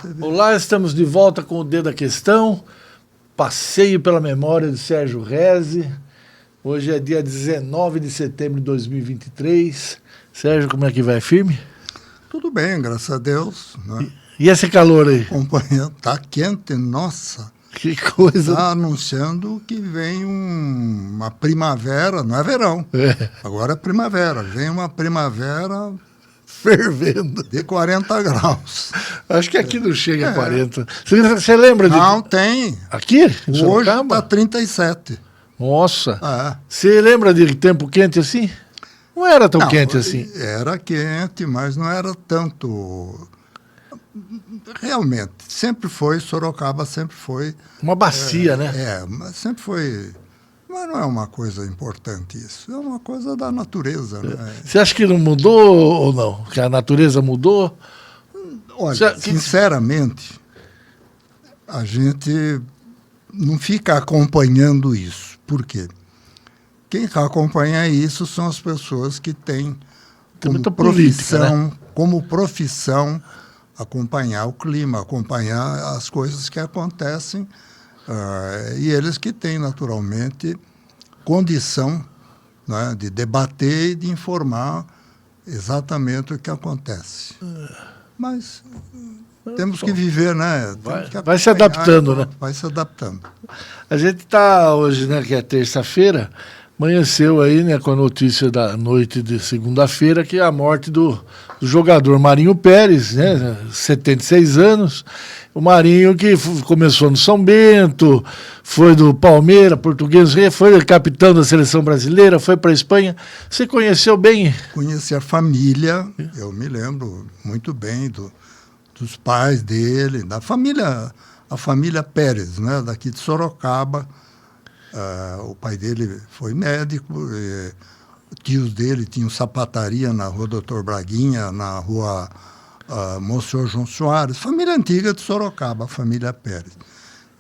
TV. Olá, estamos de volta com o Dedo da Questão, passeio pela memória de Sérgio Rezzi. Hoje é dia 19 de setembro de 2023. Sérgio, como é que vai? Firme? Tudo bem, graças a Deus. Né? E esse calor aí? Acompanhando, tá quente, nossa. Que coisa. Está anunciando que vem uma primavera, não é verão. Agora é primavera. Vem uma primavera fervendo. De 40 graus. Acho que aqui não chega a 40. Você lembra de... Não, tem. Aqui? Hoje está 37. Nossa. Você lembra de tempo quente assim? Não era tão quente assim. Era quente, mas não era tanto... Realmente, sempre foi, Sorocaba sempre foi... Uma bacia, né? Mas sempre foi... Mas não é uma coisa importante isso, é uma coisa da natureza. Né? Você acha que não mudou ou não? Que a natureza mudou? Olha, sinceramente, a gente não fica acompanhando isso. Por quê? Quem acompanha isso são as pessoas que têm como profissão acompanhar o clima, acompanhar as coisas que acontecem, e eles que têm, naturalmente, condição, né, de debater e de informar exatamente o que acontece. Mas temos que viver, né? Vai se adaptando, né? Vai se adaptando. A gente está hoje, né, que é terça-feira, amanheceu aí, né, com a notícia da noite de segunda-feira, que é a morte do jogador Marinho Pérez, né, 76 anos. O Marinho que começou no São Bento, foi do Palmeiras, Português, foi capitão da seleção brasileira, foi para a Espanha. Você conheceu bem? Conheci a família, eu me lembro muito bem dos pais dele, da família, a família Pérez, né, daqui de Sorocaba. O pai dele foi médico, tios dele tinham sapataria na rua Doutor Braguinha, na rua Monsenhor João Soares, família antiga de Sorocaba, a família Pérez.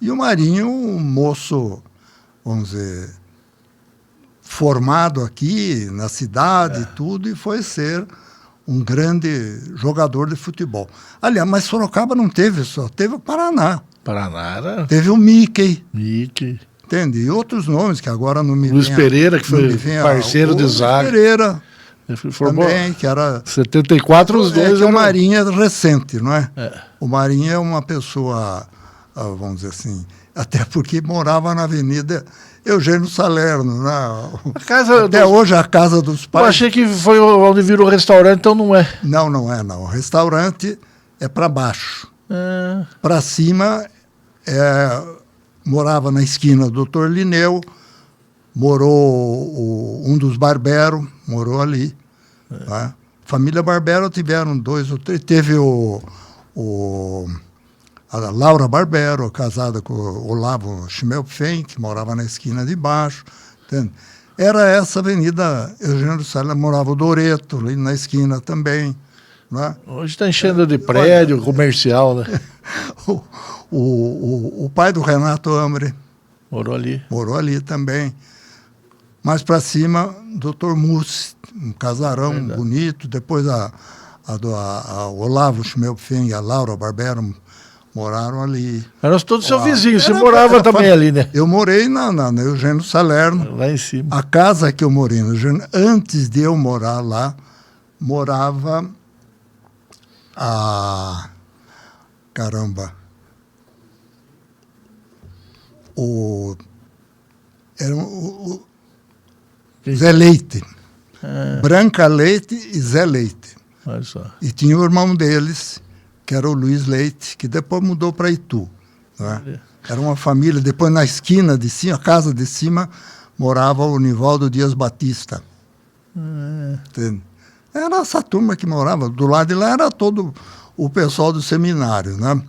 E o Marinho, um moço, vamos dizer, formado aqui na cidade e tudo, e foi ser um grande jogador de futebol. Aliás, mas Sorocaba não teve só, teve o Paraná. Paraná era... Teve o Mickey. Entende? E outros nomes que agora não me Luiz Pereira, que foi parceiro de zaga. Luiz Pereira também, que era... 74 os dois. O Marinho é recente, não é? O Marinho é uma pessoa, vamos dizer assim, até porque morava na Avenida Eugênio Salerno, né? Até hoje a casa dos pais. Eu achei que foi onde virou restaurante, então não é. Não é. O restaurante é para baixo. Para cima morava na esquina do Dr. Linneu, morou um dos Barbero, morou ali. Tá? Família Barbero tiveram 2 ou 3. Teve a Laura Barbero, casada com o Olavo Schmelpfen, que morava na esquina de baixo. Entende? Era essa avenida Eugênio Salerno, morava o Doreto, ali na esquina também. Né? Hoje está enchendo de prédio comercial, né? O pai do Renato Ambre morou ali também. Mais para cima, Dr. Mussi, um casarão bonito. Depois a Olavo Schmelpfen e a Laura Barbero moraram ali. Eram todos seus vizinhos, você morava também ali, né? Eu morei na Eugênio Salerno. Lá em cima. A casa que eu morei no Eugênio, antes de eu morar lá, morava era o Zé Leite. Branca Leite e Zé Leite. Olha só. E tinha o irmão deles, que era o Luiz Leite, que depois mudou para Itu. Né? Era uma família. Depois, na esquina de cima, a casa de cima, morava o Nivaldo Dias Batista. Era essa turma que morava. Do lado de lá era todo o pessoal do seminário. Né?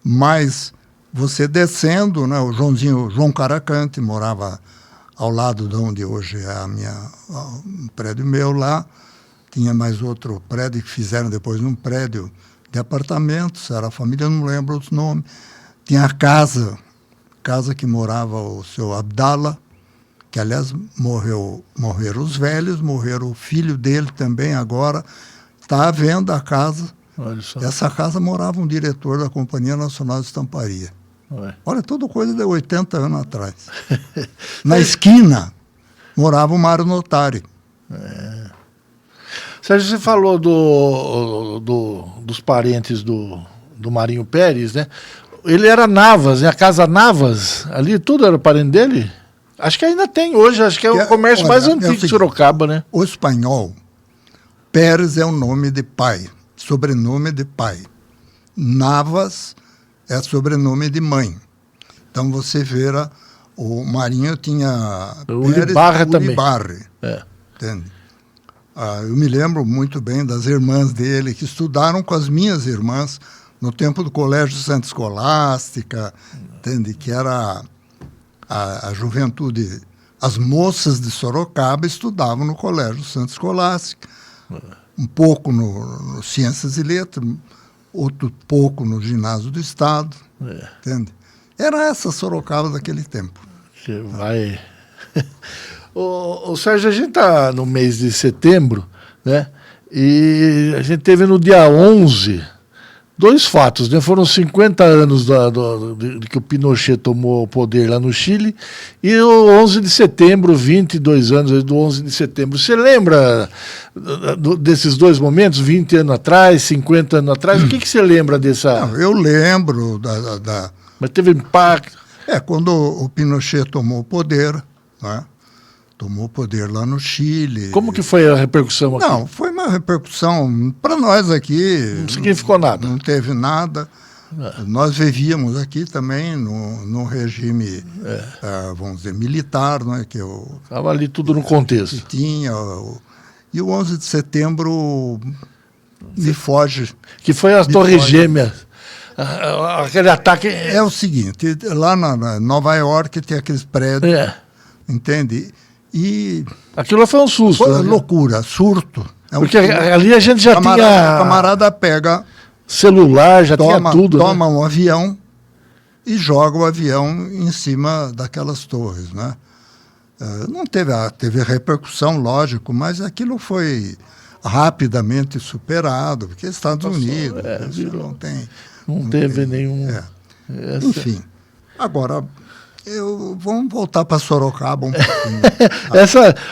Mas você descendo, né, o João Caracante morava ao lado de onde hoje é um prédio meu lá. Tinha mais outro prédio que fizeram depois um prédio de apartamentos, era a família, eu não lembro os nomes. Tinha a casa que morava o seu Abdala, que aliás morreram os velhos, morreram o filho dele também agora. Está à venda a casa, Olha só. Essa casa morava um diretor da Companhia Nacional de Estamparia. Ué. Olha, toda coisa de 80 anos atrás. Na esquina morava o Mário Notari. Sérgio, você falou dos parentes do Marinho Pérez, né? Ele era Navas, né? A Casa Navas, ali tudo era parente dele? Acho que ainda tem hoje, acho que é o comércio olha, mais é o antigo de seguinte, Sorocaba, né? O espanhol, Pérez é o nome de pai, sobrenome de pai. Navas é sobrenome de mãe. Então você verá, o Marinho tinha Ulibarra também. Ulibarri, É. entende? Eu me lembro muito bem das irmãs dele, que estudaram com as minhas irmãs no tempo do Colégio Santa Escolástica, entende? Que era a juventude, as moças de Sorocaba estudavam no Colégio Santa Escolástica, um pouco no Ciências e Letras, outro pouco no Ginásio do Estado, entende? Era essa Sorocaba daquele tempo. Que vai... O Sérgio, a gente está no mês de setembro, né? E a gente teve no dia 11 dois fatos, né? Foram 50 anos de que o Pinochet tomou o poder lá no Chile e o 11 de setembro, 22 anos do 11 de setembro. Você lembra desses dois momentos, 20 anos atrás, 50 anos atrás? O que você lembra dessa... Não, eu lembro Mas teve impacto... quando o Pinochet tomou o poder, né? Tomou o poder lá no Chile. Como que foi a repercussão aqui? Não, foi uma repercussão para nós aqui. Não significou nada. Não teve nada. Nós vivíamos aqui também no regime, vamos dizer, militar, né? Que estava ali tudo no contexto. Que tinha. E o 11 de setembro me foge. Que foi as Torres Gêmeas. Aquele ataque... É o seguinte, lá na Nova York tem aqueles prédios, entende? E aquilo foi um susto. Foi né? loucura, surto. Porque ali a gente já tinha... O camarada pega... celular, já tinha tudo. Toma né? um avião e joga o avião em cima daquelas torres, né? Não teve repercussão, lógico, mas aquilo foi rapidamente superado, porque Estados Unidos não teve nenhum... Enfim, agora... vamos voltar para Sorocaba um pouquinho.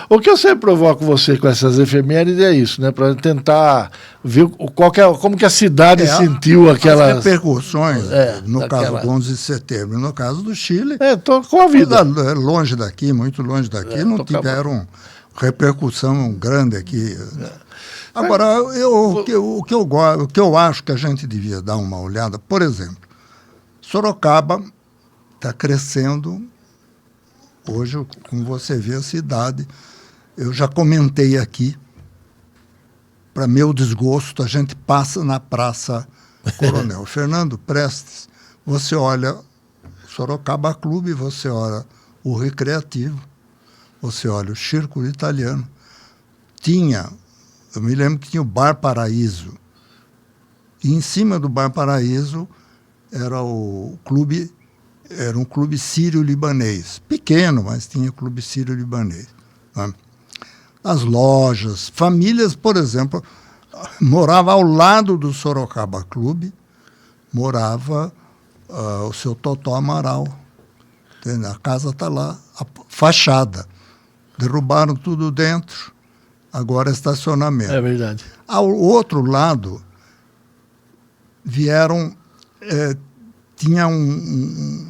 O que eu sempre provoco você com essas efemérides é isso, né? Para tentar ver como que a cidade sentiu aquelas... As repercussões, no caso do 11 de setembro, no caso do Chile... Tô com a vida. Longe daqui, muito longe daqui, não tiveram repercussão grande aqui. Agora, o que eu acho que a gente devia dar uma olhada, por exemplo, Sorocaba... está crescendo. Hoje, como você vê, a cidade, eu já comentei aqui, para meu desgosto, a gente passa na Praça Coronel Fernando Prestes, você olha Sorocaba Clube, você olha o Recreativo, você olha o Círculo Italiano, eu me lembro que tinha o Bar Paraíso, e em cima do Bar Paraíso era um clube sírio-libanês, pequeno, mas tinha clube sírio-libanês. Né? As lojas, famílias, por exemplo, morava ao lado do Sorocaba Clube, morava o seu Totó Amaral. Entende? A casa está lá, a fachada. Derrubaram tudo dentro, agora é estacionamento. É verdade. Ao outro lado, vieram... tinha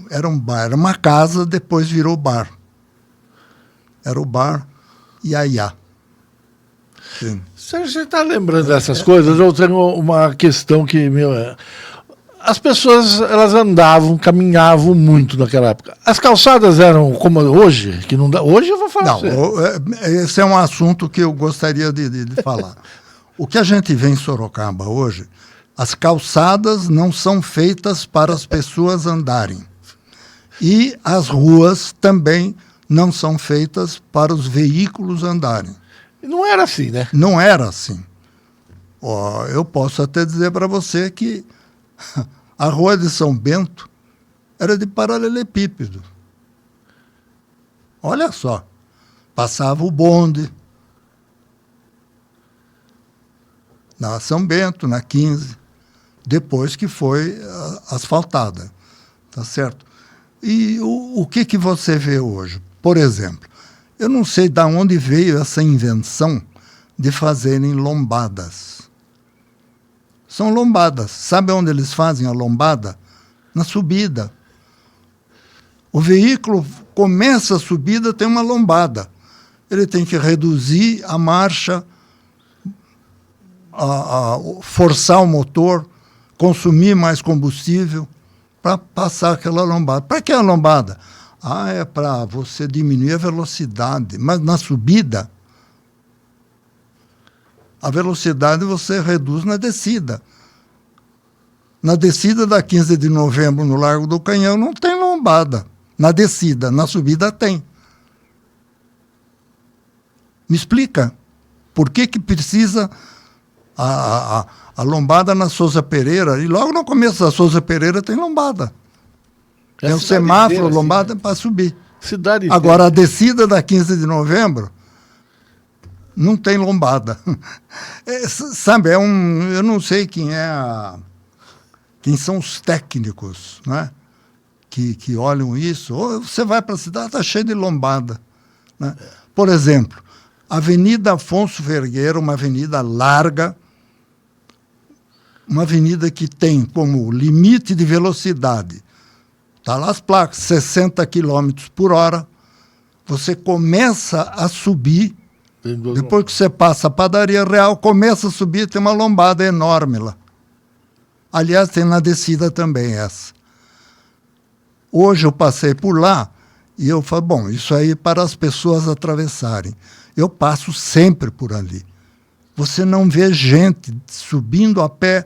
era um bar, era uma casa, depois virou bar. Era o bar Iaiá. Sérgio, você está lembrando dessas coisas? Eu tenho uma questão que... as pessoas, elas caminhavam muito naquela época. As calçadas eram como hoje? Que não dá, hoje eu vou falar. Esse é um assunto que eu gostaria de falar. O que a gente vê em Sorocaba hoje... As calçadas não são feitas para as pessoas andarem. E as ruas também não são feitas para os veículos andarem. E não era assim, né? Não era assim. Eu posso até dizer para você que a Rua de São Bento era de paralelepípedo. Olha só. Passava o bonde. Na São Bento, na 15. depois que foi asfaltada, tá certo? E o que você vê hoje? Por exemplo, eu não sei de onde veio essa invenção de fazerem lombadas. São lombadas. Sabe onde eles fazem a lombada? Na subida. O veículo começa a subida, tem uma lombada. Ele tem que reduzir a marcha, forçar o motor, consumir mais combustível para passar aquela lombada. Para que a lombada? É para você diminuir a velocidade. Mas na subida, a velocidade você reduz na descida. Na descida da 15 de novembro, no Largo do Canhão, não tem lombada. Na descida, na subida tem. Me explica. Por que precisa a lombada na Souza Pereira? E logo no começo da Souza Pereira tem lombada. Tem um semáforo, inteira, lombada assim, para subir. Cidade Agora, a descida da 15 de novembro não tem lombada. Sabe, eu não sei quem são os técnicos, né, que olham isso. Ou você vai para a cidade, está cheio de lombada. Né? Por exemplo, a Avenida Afonso Vergueiro, uma avenida larga, uma avenida que tem como limite de velocidade, está lá as placas, 60 km por hora, você começa a subir, depois que você passa a Padaria Real, começa a subir, tem uma lombada enorme lá. Aliás, tem na descida também essa. Hoje eu passei por lá e eu falei, bom, isso aí é para as pessoas atravessarem. Eu passo sempre por ali. Você não vê gente subindo a pé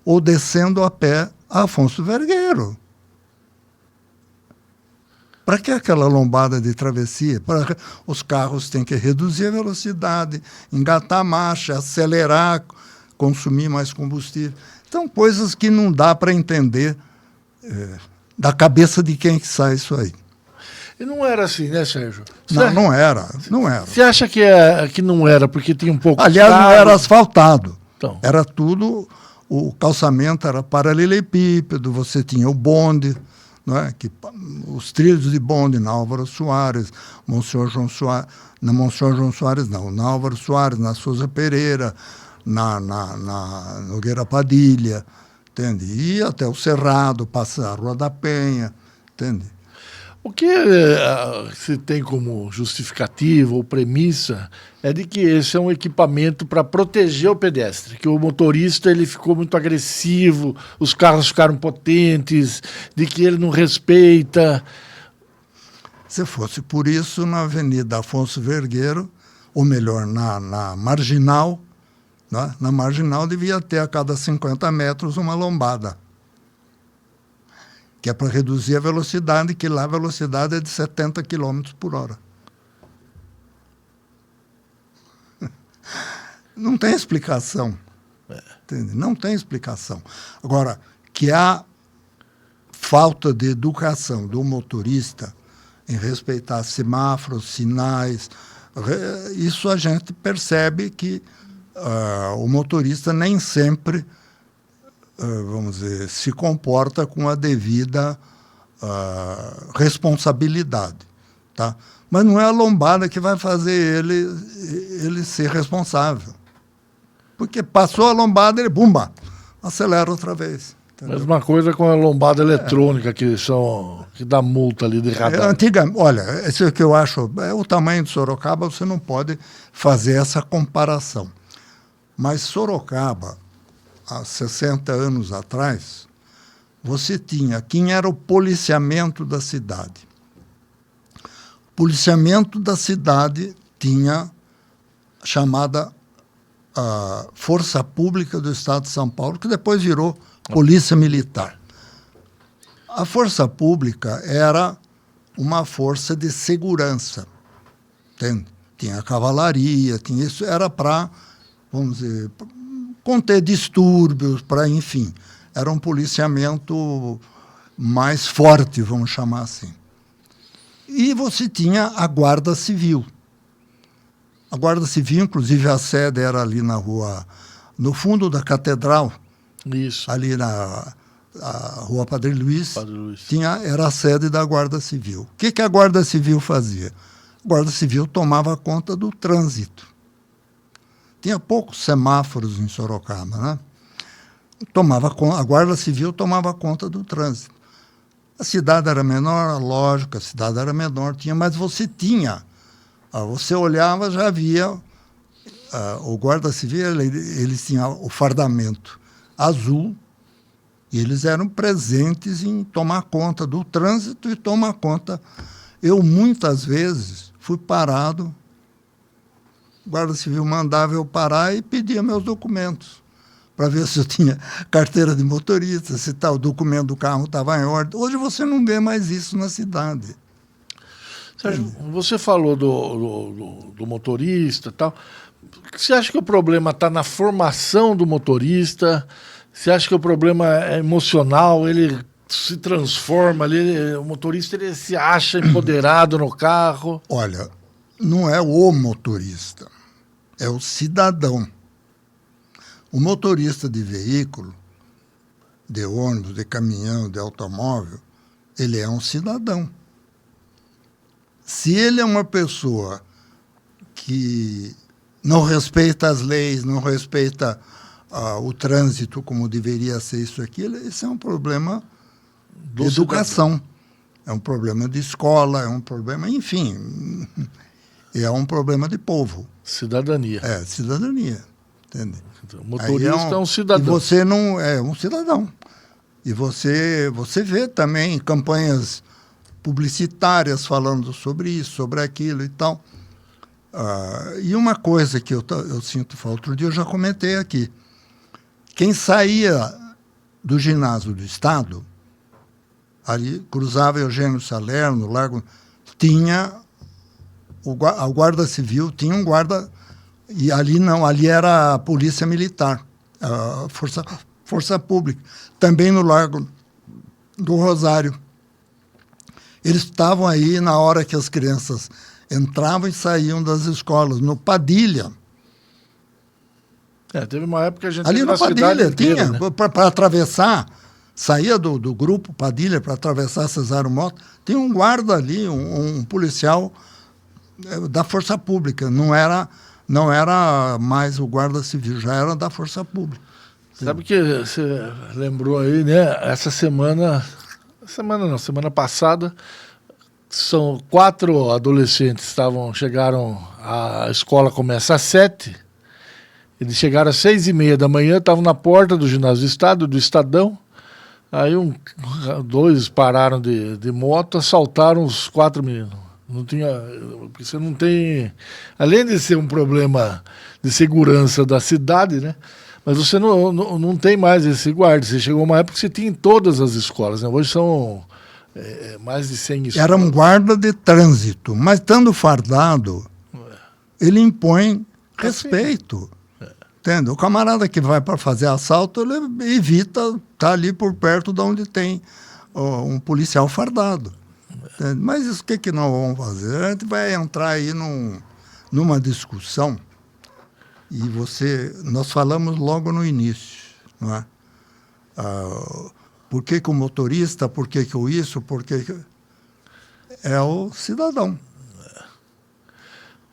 ou descendo a pé a Afonso Vergueiro. Para que aquela lombada de travessia? Os carros têm que reduzir a velocidade, engatar a marcha, acelerar, consumir mais combustível. Então, coisas que não dá para entender da cabeça de quem que sai isso aí. E não era assim, né, Sérgio? Não era. Você acha que não era porque tinha um pouco... Aliás, não era asfaltado. Então. Era tudo... O calçamento era paralelepípedo, você tinha o bonde, não é? Os trilhos de bonde na Álvaro Soares, Monsenhor João Soares, na Monsenhor João Soares não, na Álvaro Soares, na Souza Pereira, na Nogueira Padilha, entende? E até o Cerrado, passa a Rua da Penha, entende? O que se tem como justificativa ou premissa é de que esse é um equipamento para proteger o pedestre, que o motorista ele ficou muito agressivo, os carros ficaram potentes, de que ele não respeita. Se fosse por isso, na Avenida Afonso Vergueiro, ou melhor, na Marginal, né? Na Marginal devia ter a cada 50 metros uma lombada, que é para reduzir a velocidade, que lá a velocidade é de 70 km por hora. Não tem explicação. Entende? Não tem explicação. Agora, que há falta de educação do motorista em respeitar semáforos, sinais, isso a gente percebe que o motorista nem sempre... vamos dizer, se comporta com a devida responsabilidade, tá? Mas não é a lombada que vai fazer ele ser responsável. Porque passou a lombada, ele, bumba, acelera outra vez. Entendeu? Mesma coisa com a lombada eletrônica, que dá multa ali de radar. Olha, isso é que eu acho, o tamanho de Sorocaba, você não pode fazer essa comparação. Mas Sorocaba, há 60 anos atrás, você tinha quem era o policiamento da cidade. O policiamento da cidade tinha a chamada Força Pública do Estado de São Paulo, que depois virou Polícia Militar. A Força Pública era uma força de segurança. Entende? Tinha a cavalaria, tinha isso, era para, vamos dizer, conter distúrbios, para, enfim, era um policiamento mais forte, vamos chamar assim. E você tinha a Guarda Civil. A Guarda Civil, inclusive, a sede era ali na rua, no fundo da Catedral, Isso. ali na a Rua Padre Luiz, Padre Luiz. era a sede da Guarda Civil. O que a Guarda Civil fazia? A Guarda Civil tomava conta do trânsito. Tinha poucos semáforos em Sorocaba, né? A Guarda Civil tomava conta do trânsito. A cidade era menor, lógico, a cidade era menor, mas você tinha. Você olhava, já via o Guarda Civil, eles tinham o fardamento azul, e eles eram presentes em tomar conta do trânsito e tomar conta. Eu, muitas vezes, fui parado, o Guarda Civil mandava eu parar e pedia meus documentos, para ver se eu tinha carteira de motorista, se o documento do carro estava em ordem. Hoje você não vê mais isso na cidade. Sérgio, você falou do motorista e tal. Você acha que o problema está na formação do motorista? Você acha que o problema é emocional? Ele se transforma ali, o motorista ele se acha empoderado no carro? Olha, não é o motorista, é o cidadão. O motorista de veículo, de ônibus, de caminhão, de automóvel, ele é um cidadão. Se ele é uma pessoa que não respeita as leis, não respeita o trânsito como deveria ser isso aqui, esse é um problema de educação. É um problema de escola, é um problema, enfim, é um problema de povo. Cidadania. É, cidadania, entende? Então, o motorista é um cidadão. E você não é um cidadão. E você vê também campanhas publicitárias falando sobre isso, sobre aquilo e tal. E uma coisa que eu sinto falta, outro dia eu já comentei aqui, quem saía do ginásio do Estado, ali cruzava Eugênio Salerno, no Largo, tinha a Guarda Civil, tinha um guarda, e ali não, ali era a Polícia Militar, a Força Pública, também no Largo do Rosário. Eles estavam aí na hora que as crianças entravam e saíam das escolas, no Padilha. Teve uma época que a gente... Ali no Padilha tinha, né? para atravessar, saía do grupo Padilha para atravessar Cesário Mota, tinha um guarda ali, um policial da Força Pública, não era mais o Guarda Civil, já era da Força Pública. Sabe que você lembrou aí, né? Semana passada, são 4 adolescentes chegaram, a escola começa às 7, eles chegaram às 6h30 da manhã, estavam na porta do ginásio do Estado, do Estadão, aí 2 pararam de moto, assaltaram os 4 meninos. Não tinha, porque você não tem, além de ser um problema de segurança da cidade, né? Mas você não tem mais esse guarda. Você chegou a uma época que você tinha em todas as escolas, né? Hoje são mais de 100 escolas. Era um guarda de trânsito, mas estando fardado, ele impõe respeito. Entende? O camarada que vai para fazer assalto, ele evita estar ali por perto de onde tem um policial fardado. Entende? Mas isso que nós vamos fazer? A gente vai entrar aí numa discussão. E nós falamos logo no início, não é? Por que o motorista, por que o isso, por que... É o cidadão.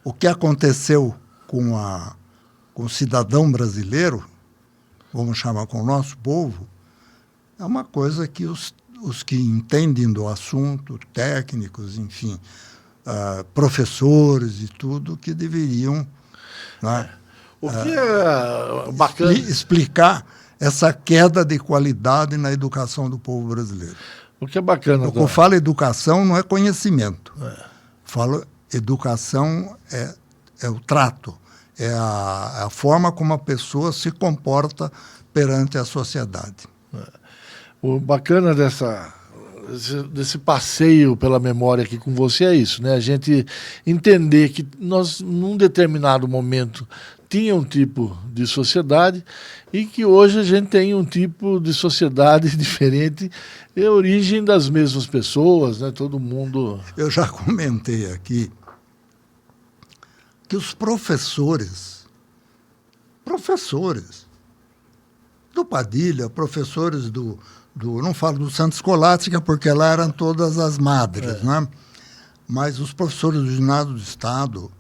O que aconteceu com o cidadão brasileiro, vamos chamar com o nosso povo, é uma coisa que os que entendem do assunto, técnicos, enfim, professores e tudo, que deveriam... Não é? O que é bacana... explicar essa queda de qualidade na educação do povo brasileiro. O que é bacana... Quando eu falo educação, não é conhecimento. Falo educação é o trato, é a forma como a pessoa se comporta perante a sociedade. O bacana desse passeio pela memória aqui com você é isso, né? A gente entender que nós, num determinado momento, tinha um tipo de sociedade e que hoje a gente tem um tipo de sociedade diferente, é a origem das mesmas pessoas, né? Todo mundo... Eu já comentei aqui que os professores do Padilha, professores não falo do Santa Escolástica, porque lá eram todas as madres, né? Mas os professores do ginásio do Estado,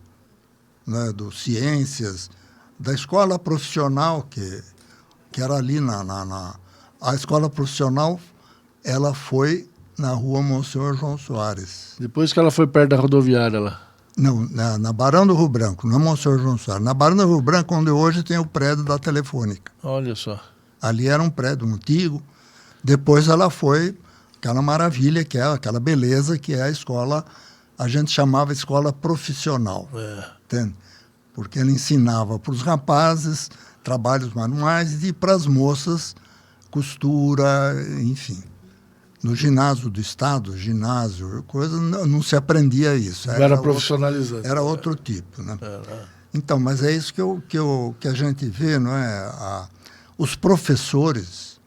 né, do Ciências, da escola profissional, que era ali a escola profissional, ela foi na rua Monsenhor João Soares. Depois que ela foi perto da rodoviária lá. Não, na Barão do Rio Branco, não é Monsenhor João Soares. Na Barão do Rio Branco, onde hoje tem o prédio da Telefônica. Olha só. Ali era um prédio antigo. Depois ela foi aquela maravilha, que é aquela beleza, que é a escola, a gente chamava escola profissional. Entende? Porque ela ensinava para os rapazes trabalhos manuais e para as moças costura, enfim. No ginásio do Estado, coisa, não se aprendia isso. Era profissionalizante. Era outro tipo, né? Então, mas é isso que a gente vê, não é? Os professores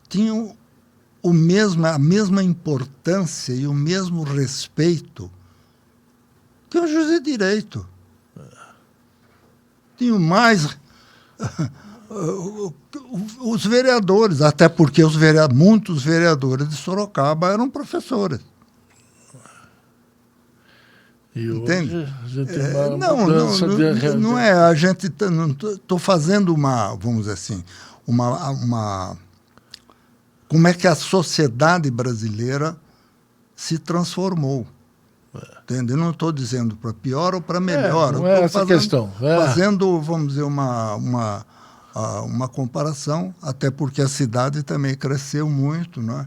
tinham a mesma importância e o mesmo respeito que o juiz de direito. Tinham mais os vereadores, até porque muitos vereadores de Sorocaba eram professores. E entende? Hoje a gente tem não é. A gente estou fazendo vamos dizer assim, como é que a sociedade brasileira se transformou. Entende? Eu não estou dizendo para pior ou para melhor. Não é essa questão. Fazendo, vamos dizer, uma comparação, até porque a cidade também cresceu muito, né?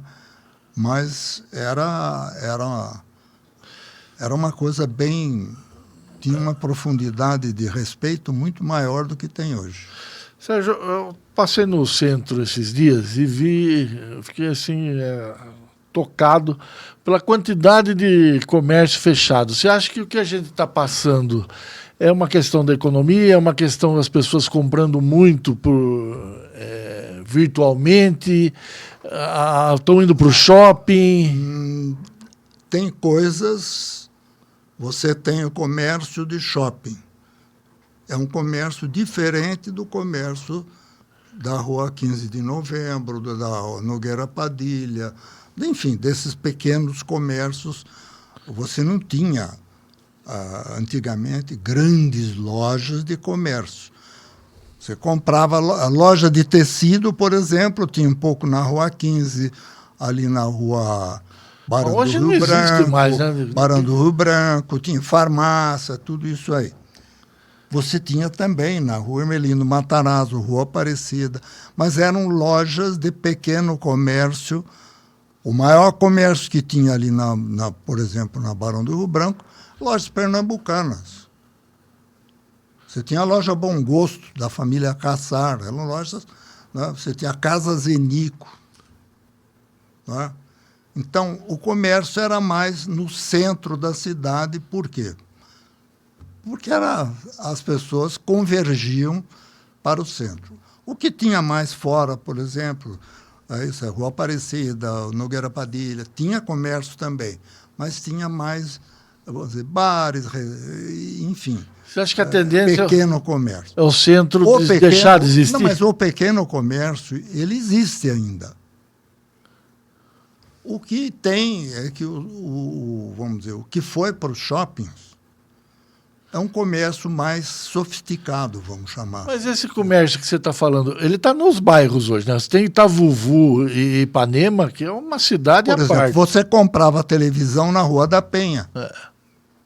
Mas era uma coisa tinha uma profundidade de respeito muito maior do que tem hoje. Sérgio, eu passei no centro esses dias e fiquei assim, tocado pela quantidade de comércio fechado. Você acha que o que a gente está passando é uma questão da economia, é uma questão das pessoas comprando muito virtualmente, estão indo para o shopping? Tem coisas... Você tem o comércio de shopping. É um comércio diferente do comércio da Rua 15 de Novembro, da Nogueira Padilha, enfim, desses pequenos comércios. Você não tinha, antigamente, grandes lojas de comércio. Você comprava a loja de tecido, por exemplo, tinha um pouco na Rua 15, ali na Rua Barão do Rio Branco, mais, né? Barão do Rio Branco, tinha farmácia, tudo isso aí. Você tinha também na Rua Hermelino Matarazzo, Rua Aparecida, mas eram lojas de pequeno comércio. O maior comércio que tinha ali, por exemplo, na Barão do Rio Branco, lojas pernambucanas. Você tinha a loja Bom Gosto, da família Caçar, eram lojas, né? Você tinha a Casa Zenico, né? Então, o comércio era mais no centro da cidade. Por quê? Porque as pessoas convergiam para o centro. O que tinha mais fora, por exemplo, a Rua Aparecida, Nogueira Padilha, tinha comércio também, mas tinha mais, vamos dizer, bares, enfim. Você acha que a tendência pequeno comércio. É o centro deixar de existir? Não, mas o pequeno comércio, ele existe ainda. O que tem é que, vamos dizer, o que foi para os shoppings é um comércio mais sofisticado, vamos chamar. Mas esse comércio que você está falando, ele está nos bairros hoje, né? Você tem Itavuvu e Ipanema, que é uma cidade à parte. Por exemplo, você comprava televisão na Rua da Penha.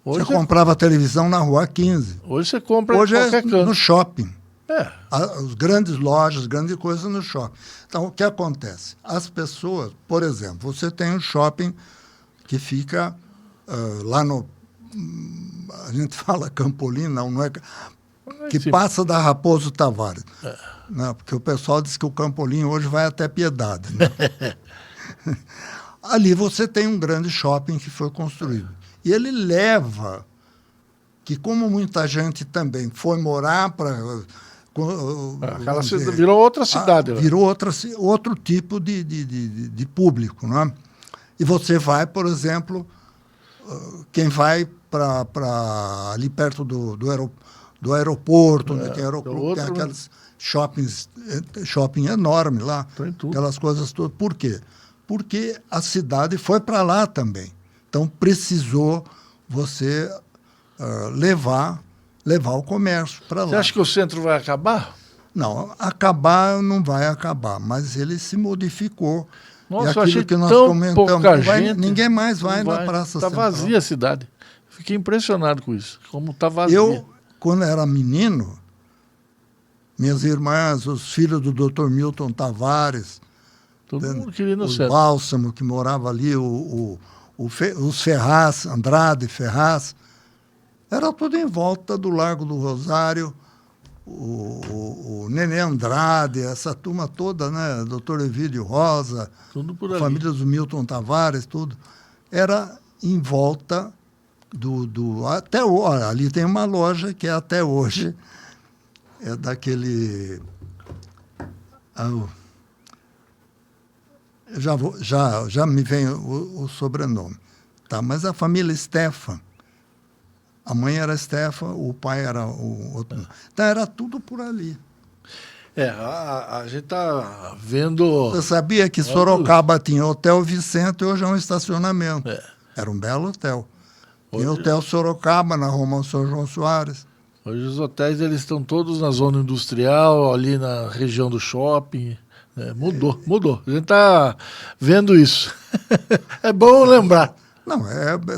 Você comprava televisão na Rua 15. Hoje você compra hoje em qualquer canto. No shopping. As grandes lojas, grandes coisas no shopping. Então, o que acontece? As pessoas, por exemplo, você tem um shopping que fica lá no... A gente fala Campolim, não é... Que passa da Raposo Tavares. Né? Porque o pessoal diz que o Campolim hoje vai até Piedade. Né? Ali você tem um grande shopping que foi construído. E ele leva que, como muita gente também foi morar para... virou outra cidade. Virou outro tipo de público. Né? E você vai, por exemplo, quem vai ali perto do do aeroporto, onde É, tem aeroclube, outro, tem aqueles shopping enorme lá, Tem tudo. aquelas coisas todas. Por quê? Porque a cidade foi para lá também. Então precisou você levar o comércio para lá. Você acha que o centro vai acabar? Não, acabar não vai acabar, mas ele se modificou. Nossa, e eu aquilo achei que nós tão comentamos, pouca não vai- gente. ninguém mais vai Não na Praça Tá Central. vazia a cidade. Fiquei impressionado com isso, como tá vazia. Eu, quando era menino, minhas irmãs, os filhos do Dr. Milton Tavares, Todo mundo queria ir no o centro. Bálsamo, que morava ali, os Ferraz, Andrade, Ferraz, era tudo em volta do Largo do Rosário, o Nenê Andrade, essa turma toda, né? Dr. Evídio Rosa, Tudo por a ali. família do Milton Tavares, tudo, era em volta até hoje. Ali tem uma loja que é até hoje, é daquele... Já me vem o sobrenome. Tá, mas a família Stefan, a mãe era Stefan, o pai era o outro. Então era tudo por ali. A gente tá vendo... Você sabia que Sorocaba tinha Hotel Vicente, hoje é um estacionamento. Era um belo hotel. Tinha Hoje- Hotel Sorocaba, na Rua São João Soares. Hoje os hotéis eles estão todos na zona industrial, ali na região do shopping. Né? Mudou. A gente tá vendo isso. É bom lembrar. Não,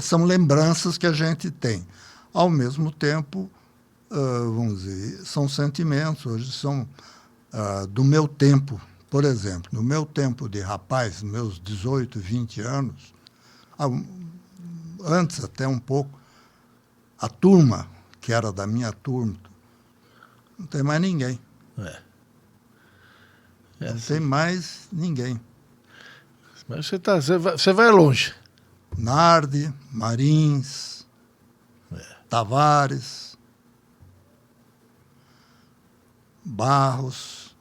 são lembranças que a gente tem. Ao mesmo tempo, vamos dizer, são sentimentos, hoje são do meu tempo. Por exemplo, no meu tempo de rapaz, meus 18, 20 anos, antes até um pouco, a turma, que era da minha turma, não tem mais ninguém. Não tem mais ninguém. Mas você vai longe. Nardi, Marins, Tavares, Barros,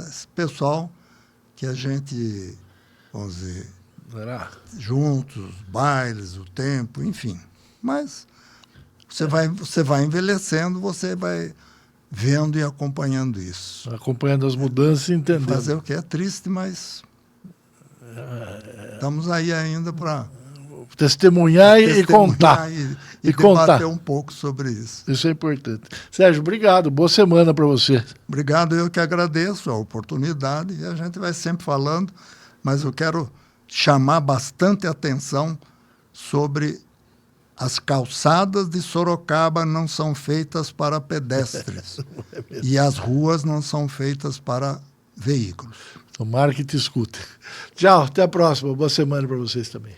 esse pessoal que a gente, vamos dizer, Será? juntos, bailes, o tempo, enfim. Mas você vai envelhecendo, você vai vendo e acompanhando isso. Acompanhando as mudanças e entendendo. Fazer o que é triste, mas estamos aí ainda para Testemunhar e contar. e E debater contar. um pouco sobre isso. Isso é importante. Sérgio, obrigado. Boa semana para você. Obrigado, eu que agradeço a oportunidade e a gente vai sempre falando, mas eu quero chamar bastante atenção sobre as calçadas de Sorocaba não são feitas para pedestres e as ruas não são feitas para veículos. Tomara que te escuta. Tchau, até a próxima. Boa semana para vocês também.